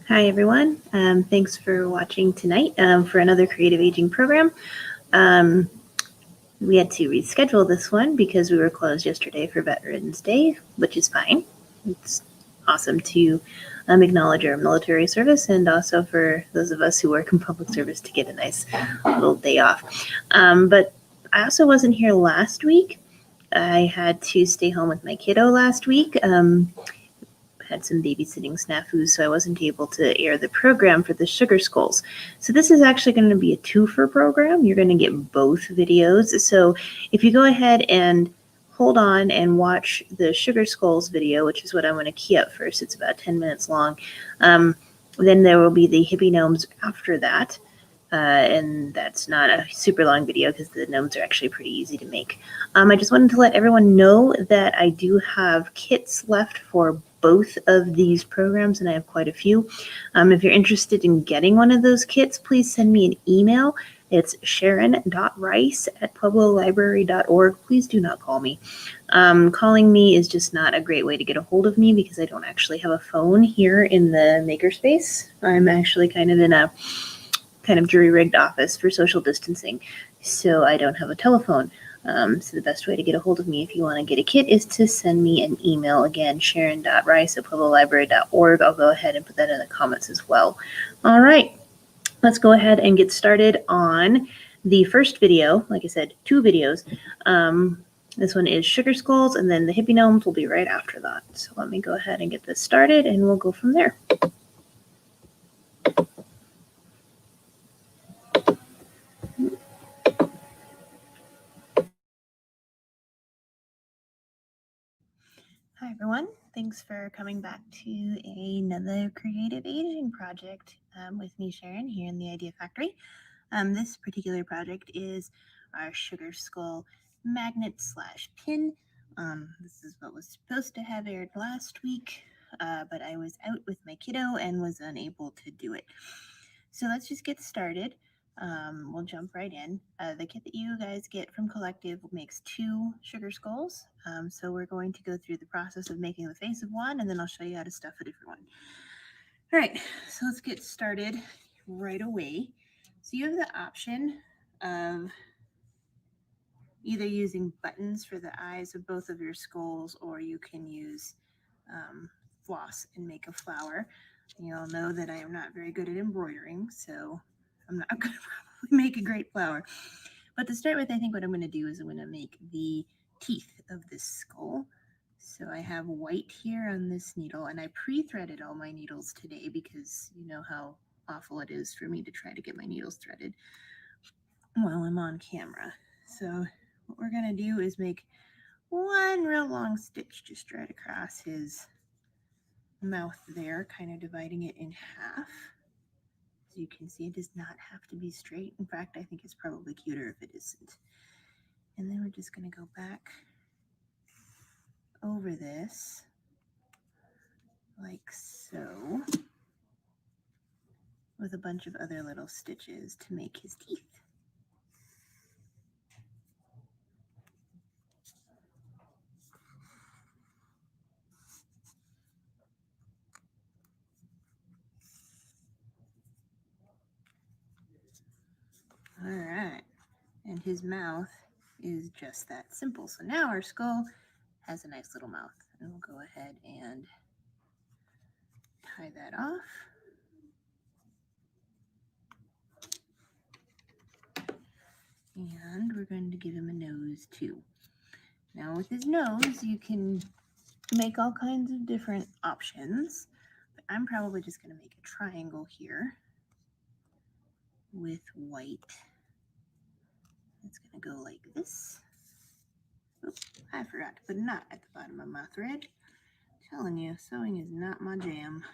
Hi, everyone. Thanks for watching tonight for another Creative Aging program. We had to reschedule this one because we were closed yesterday for Veterans Day, which is fine. It's awesome to acknowledge our military service and also for those of us who work in public service to get a nice little day off. But I also wasn't here last week. I had to stay home with my kiddo last week. Had some babysitting snafus, so I wasn't able to air the program for the Sugar Skulls. So this is actually going to be a twofer program. You're going to get both videos. So if you go ahead and hold on and watch the Sugar Skulls video, which is what I'm going to key up first, it's about 10 minutes long, then there will be the hippie gnomes after that. And that's not a super long video because the gnomes are actually pretty easy to make. I just wanted to let everyone know that I do have kits left for both of these programs, and I have quite a few. If you're interested in getting one of those kits, please send me an email. It's sharon.rice@pueblolibrary.org. Please do not call me. Calling me is just not a great way to get a hold of me because I don't actually have a phone here in the makerspace. I'm actually kind of in a jury-rigged office for social distancing, so I don't have a telephone. So the best way to get a hold of me if you want to get a kit is to send me an email. Again, sharon.rice@pueblolibrary.org. I'll go ahead and put that in the comments as well. All right, let's go ahead and get started on the first video. Like I said, two videos. This one is Sugar Skulls, and then the hippie gnomes will be right after that. So let me go ahead and get this started, and we'll go from there. Hi, everyone. Thanks for coming back to another Creative Aging project with me, Sharon, here in the Idea Factory. This particular project is our Sugar Skull magnet/pin. This is what was supposed to have aired last week, but I was out with my kiddo and was unable to do it. So let's just get started. We'll jump right in. The kit that you guys get from Collective makes 2 Sugar Skulls. So we're going to go through the process of making the face of one, and then I'll show you how to stuff a different one. All right, so let's get started right away. So you have the option of either using buttons for the eyes of both of your skulls, or you can use floss and make a flower. You all know that I am not very good at embroidering, so I'm not going to probably make a great flower. But to start with, I think what I'm going to do is I'm going to make the teeth of this skull. So I have white here on this needle, and I pre-threaded all my needles today because you know how awful it is for me to try to get my needles threaded while I'm on camera. So what we're going to do is make one real long stitch just right across his mouth there, kind of dividing it in half. As you can see, it does not have to be straight. In fact, I think it's probably cuter if it isn't. And then we're just going to go back over this like so with a bunch of other little stitches to make his teeth. All right, and his mouth is just that simple. So now our skull has a nice little mouth, and we'll go ahead and tie that off. And we're going to give him a nose too. Now with his nose, you can make all kinds of different options, but I'm probably just going to make a triangle here with white. It's going to go like this. Oops, I forgot to put a knot at the bottom of my thread. I'm telling you, sewing is not my jam.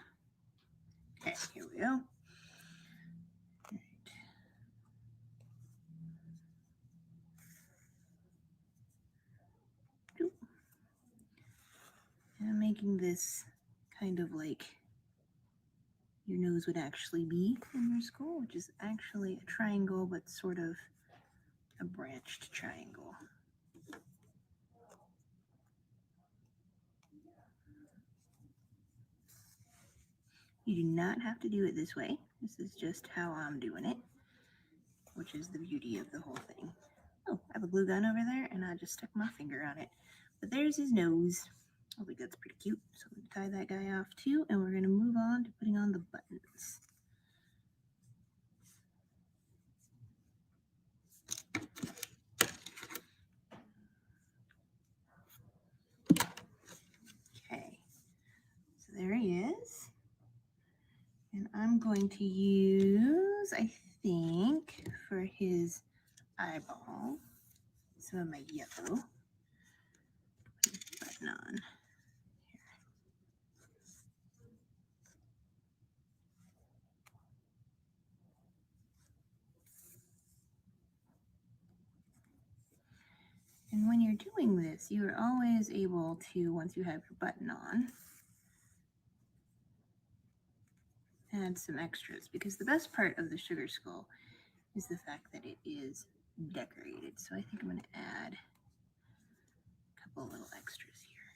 Okay, here we go. And I'm making this kind of like your nose would actually be in your skull, which is actually a triangle, but sort of a branched triangle. You do not have to do it this way. This is just how I'm doing it, which is the beauty of the whole thing. Oh, I have a glue gun over there, and I just stuck my finger on it. But there's his nose. I think that's pretty cute. So I'm going to tie that guy off too, and we're going to move on to putting on the buttons. Okay, so there he is. And I'm going to use, I think, for his eyeball, some of my yellow. Button on. And when you're doing this, you are always able to, once you have your button on, add some extras, because the best part of the sugar skull is the fact that it is decorated. So I think I'm going to add a couple little extras here.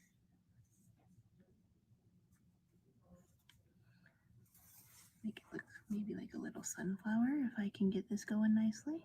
Make it look maybe like a little sunflower if I can get this going nicely.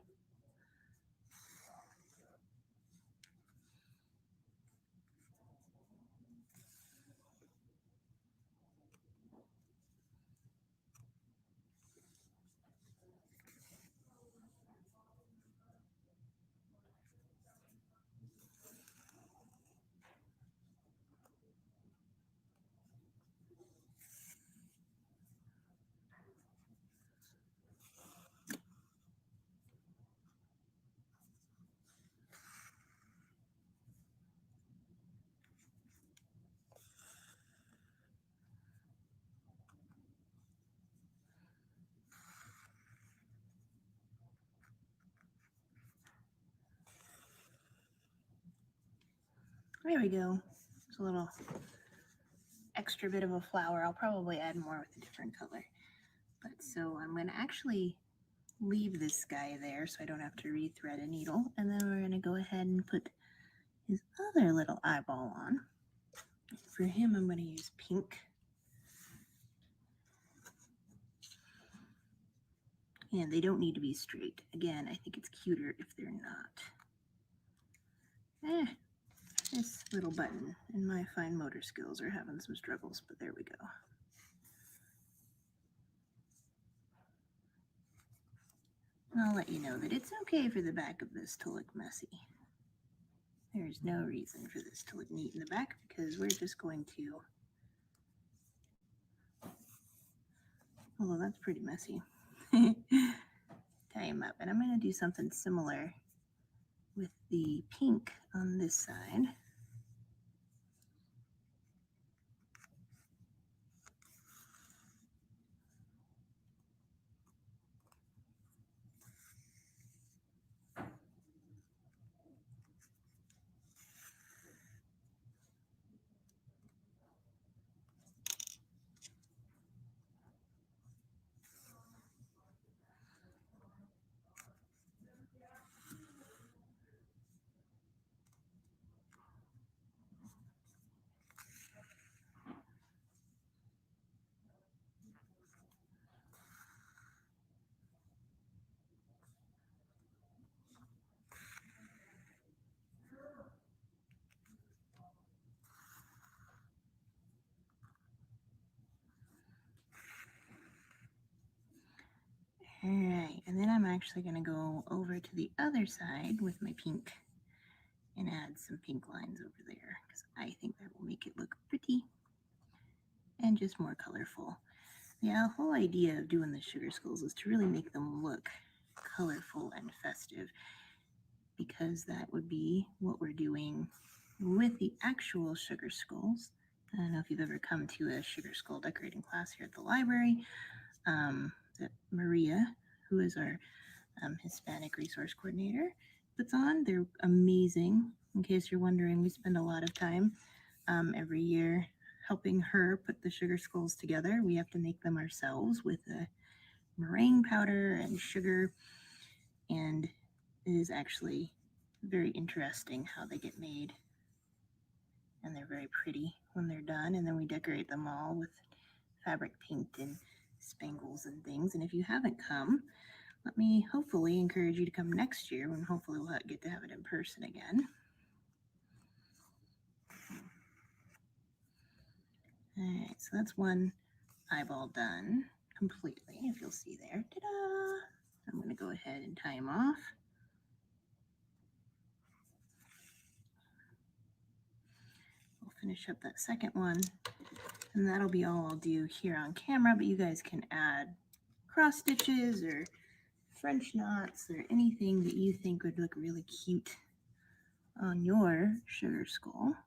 There we go. It's a little extra bit of a flower. I'll probably add more with a different color. But so I'm going to actually leave this guy there so I don't have to rethread a needle. And then we're going to go ahead and put his other little eyeball on. For him, I'm going to use pink. And they don't need to be straight. Again, I think it's cuter if they're not. This little button and my fine motor skills are having some struggles, but there we go. And I'll let you know that it's okay for the back of this to look messy. There's no reason for this to look neat in the back because we're just going to, although that's pretty messy, tie him up. And I'm going to do something similar with the pink on this side. All right, and then I'm actually going to go over to the other side with my pink and add some pink lines over there because I think that will make it look pretty and just more colorful. Yeah, the whole idea of doing the sugar skulls is to really make them look colorful and festive, because that would be what we're doing with the actual sugar skulls. I don't know if you've ever come to a sugar skull decorating class here at the library. That Maria, who is our Hispanic resource coordinator, puts on. They're amazing. In case you're wondering, we spend a lot of time every year helping her put the sugar skulls together. We have to make them ourselves with a meringue powder and sugar, and it is actually very interesting how they get made, and they're very pretty when they're done. And then we decorate them all with fabric paint and spangles and things. And if you haven't come, let me hopefully encourage you to come next year when hopefully we'll get to have it in person again. All right, so that's one eyeball done completely, if you'll see there. Ta-da! I'm going to go ahead and tie him off. We'll finish up that second one, and that'll be all I'll do here on camera, but you guys can add cross stitches or French knots or anything that you think would look really cute on your sugar skull.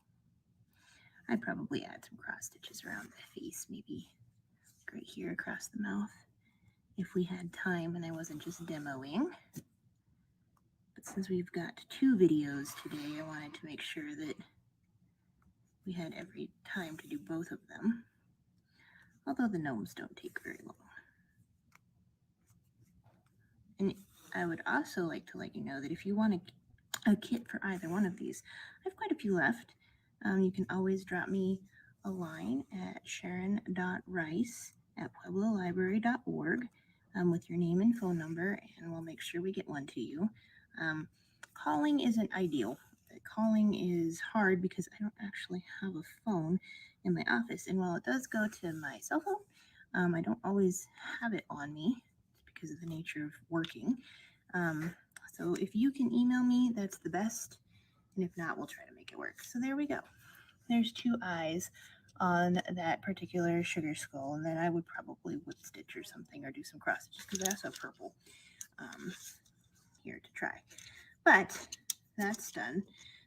I'd probably add some cross stitches around the face, maybe right here across the mouth if we had time and I wasn't just demoing. But since we've got 2 videos today, I wanted to make sure that we had every time to do both of them, although the gnomes don't take very long. And I would also like to let you know that if you want a kit for either one of these, I have quite a few left. You can always drop me a line at sharon.rice@pueblolibrary.org with your name and phone number, and we'll make sure we get one to you. Calling isn't ideal. Calling is hard because I don't actually have a phone in my office, and while it does go to my cell phone, I don't always have it on me because of the nature of working. So if you can email me, that's the best. And if not, we'll try to make it work. So there we go. There's 2 eyes on that particular sugar skull. And then I would probably whip stitch or something or do some cross stitches because I also have purple here to try. But that's done.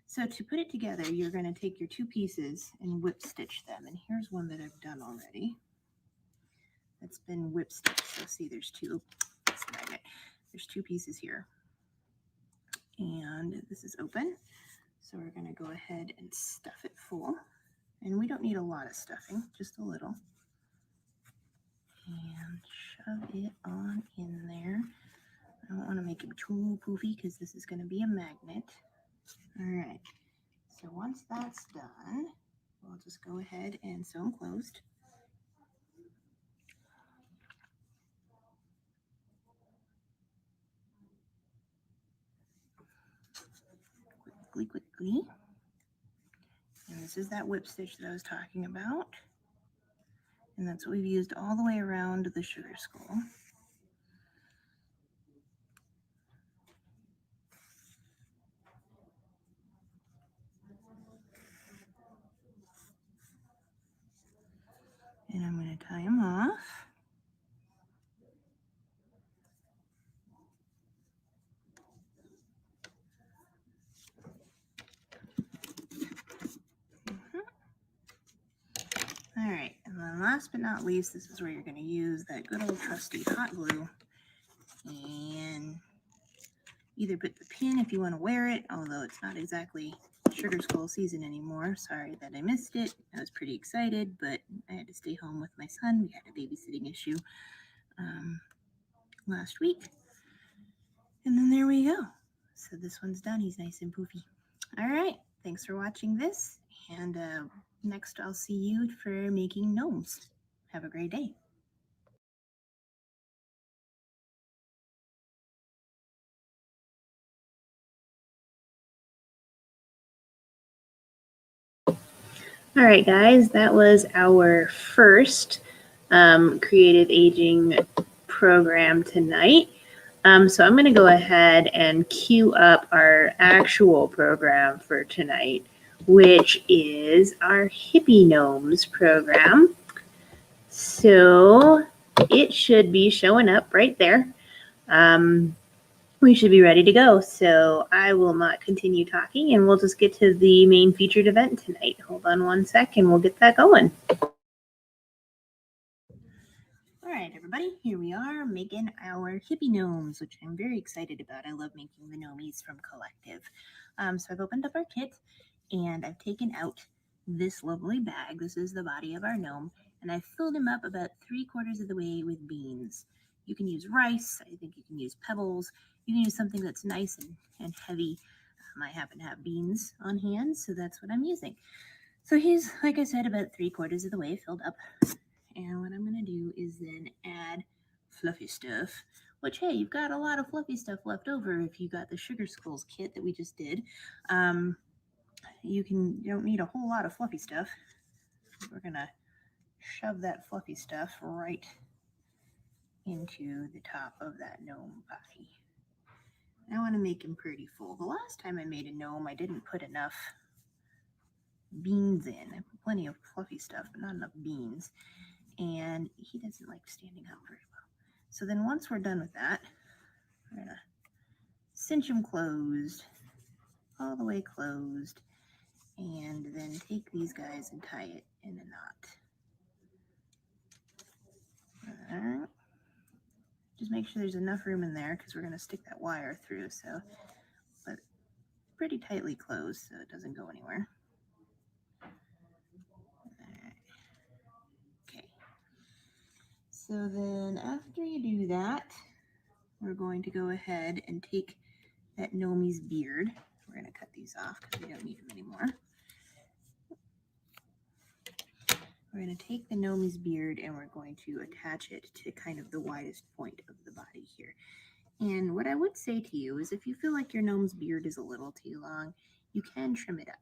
So to put it together, you're going to take your 2 pieces and whip stitch them. And here's one that I've done already. That's been whip stitched. So see, there's 2. That's the magnet. There's 2 pieces here. And this is open. So we're going to go ahead and stuff it full. And we don't need a lot of stuffing, just a little. And shove it on in there. I don't want to make it too poofy because this is going to be a magnet. All right. So once that's done, we'll just go ahead and sew them closed. Quickly. And this is that whip stitch that I was talking about. And that's what we've used all the way around the sugar skull. And I'm going to tie them off. All right, and then last but not least, this is where you're going to use that good old trusty hot glue and either put the pin if you want to wear it, although it's not exactly sugar skull season anymore. Sorry that I missed it. I was pretty excited, but I had to stay home with my son. We had a babysitting issue last week. And then there we go. So this one's done. He's nice and poofy. All right, thanks for watching this. And next I'll see you for making gnomes. Have a great day. All right, guys, that was our first creative aging program tonight. So I'm going to go ahead and queue up our actual program for tonight, which is our Hippie Gnomes program. So it should be showing up right there. We should be ready to go. So I will not continue talking and we'll just get to the main featured event tonight. Hold on one sec and we'll get that going. All right, everybody, here we are making our hippie gnomes, which I'm very excited about. I love making the gnomies from Collective. So I've opened up our kit and I've taken out this lovely bag. This is the body of our gnome, and I've filled him up about 3/4 of the way with beans. You can use rice. I think you can use pebbles. You can use something that's nice and heavy. I happen to have beans on hand, so that's what I'm using. So he's, like I said, about 3/4 of the way filled up. And what I'm going to do is then add fluffy stuff, which, hey, you've got a lot of fluffy stuff left over if you got the Sugar Skulls kit that we just did. You don't need a whole lot of fluffy stuff. We're going to shove that fluffy stuff right into the top of that gnome body. I want to make him pretty full. The last time I made a gnome, I didn't put enough beans in. I put plenty of fluffy stuff, but not enough beans. And he doesn't like standing up very well. So then once we're done with that, we're going to cinch him closed, all the way closed, and then take these guys and tie it in a knot. All right. Just make sure there's enough room in there because we're going to stick that wire through, so, but pretty tightly closed so it doesn't go anywhere. Okay. So then after you do that, we're going to go ahead and take that Gnome's beard. We're going to cut these off because we don't need them anymore. We're going to take the Gnome's beard and we're going to attach it to kind of the widest point of the body here. And what I would say to you is if you feel like your gnome's beard is a little too long, you can trim it up.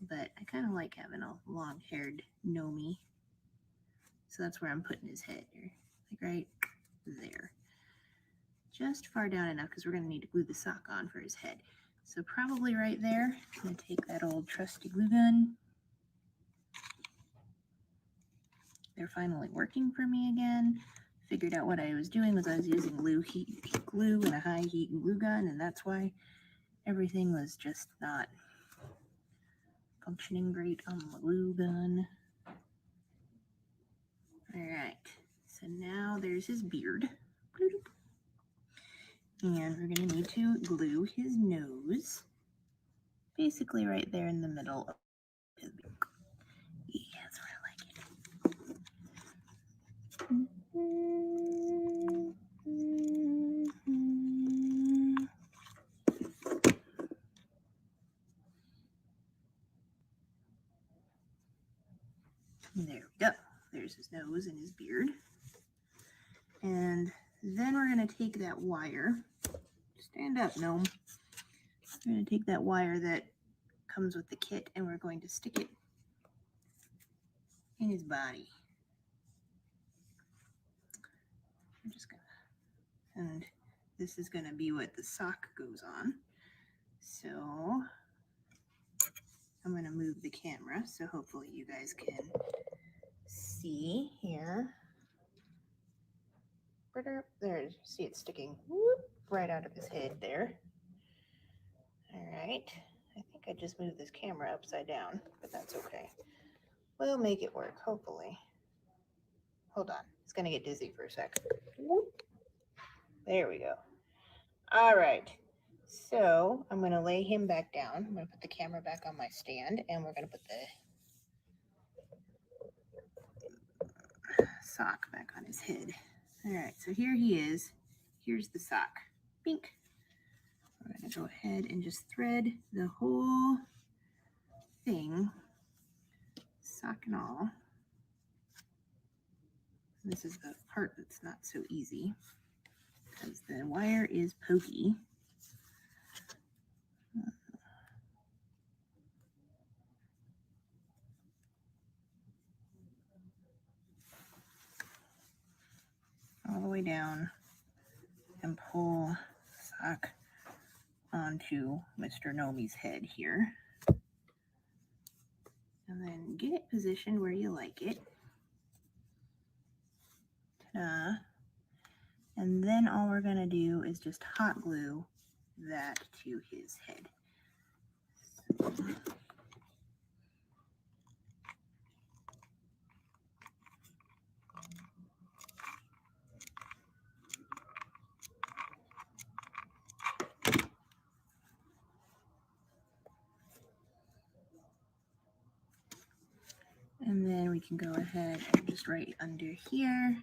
But I kind of like having a long-haired gnome. So that's where I'm putting his head here, like right there. Just far down enough because we're going to need to glue the sock on for his head. So probably right there. I'm going to take that old trusty glue gun. They're finally working for me again. Figured out what I was doing was I was using glue and a high heat glue gun, and that's why everything was just not functioning great on the glue gun. All right, so now there's his beard. And we're going to need to glue his nose, basically right there in the middle of his beard. Yeah, that's where I like it. There we go. There's his nose and his beard. And then we're going to take that wire. Stand up, gnome. We're going to take that wire that comes with the kit and we're going to stick it in his body. I'm just going to, and this is going to be what the sock goes on. So I'm going to move the camera so hopefully you guys can see here. There, see it sticking right out of his head there. All right, I think I just moved this camera upside down, but that's okay. We'll make it work, hopefully. Hold on, it's gonna get dizzy for a sec. There we go. All right, so I'm gonna lay him back down. I'm gonna put the camera back on my stand, and we're gonna put the sock back on his head. All right, so here he is. Here's the sock. Bink. We're going to go ahead and just thread the whole thing, sock and all. This is the part that's not so easy because the wire is pokey. All the way down and pull the sock onto Mr. Gnome's head here. And then get it positioned where you like it. Ta-da. And then all we're going to do is just hot glue that to his head. So, and then we can go ahead and just right under here.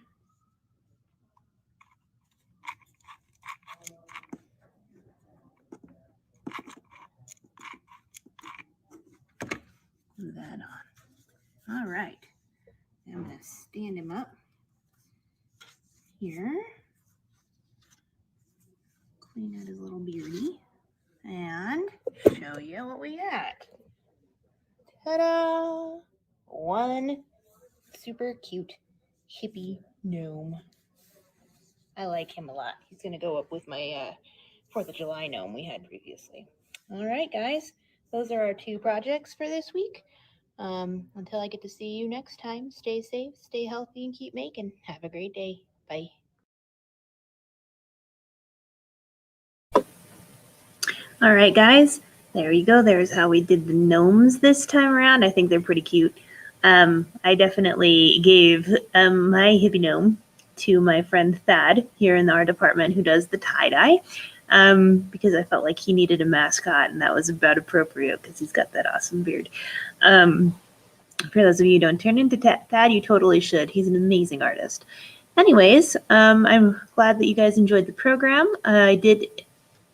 Glue that on. All right. Now I'm going to stand him up here. Clean out his little beardy. And show you what we got. Ta-da! One super cute hippie gnome. I like him a lot. He's going to go up with my 4th of July gnome we had previously. All right, guys. Those are our 2 projects for this week. Until I get to see you next time, stay safe, stay healthy, and keep making. Have a great day. Bye. All right, guys. There you go. There's how we did the gnomes this time around. I think they're pretty cute. I definitely gave my hippie gnome to my friend Thad here in the art department who does the tie-dye because I felt like he needed a mascot, and that was about appropriate because he's got that awesome beard. For those of you who don't turn into Thad, you totally should. He's an amazing artist. Anyways, I'm glad that you guys enjoyed the program. I did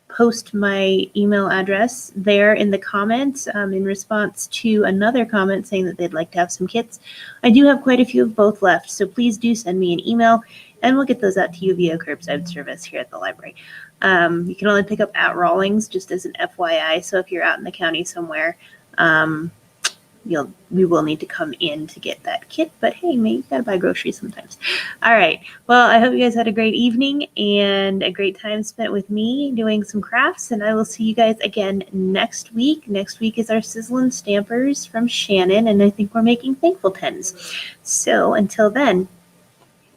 post my email address there in the comments in response to another comment saying that they'd like to have some kits. I do have quite a few of both left, so please do send me an email and we'll get those out to you via curbside service here at the library. You can only pick up at Rawlings, just as an FYI, so if you're out in the county somewhere, we will need to come in to get that kit, but hey, maybe you gotta buy groceries sometimes. All right, well, I hope you guys had a great evening and a great time spent with me doing some crafts, and I will see you guys again next week. Next week is our Sizzlin' Stampers from Shannon, and I think we're making Thankful Pens. So until then,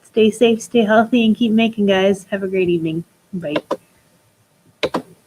stay safe, stay healthy, and keep making, guys. Have a great evening. Bye.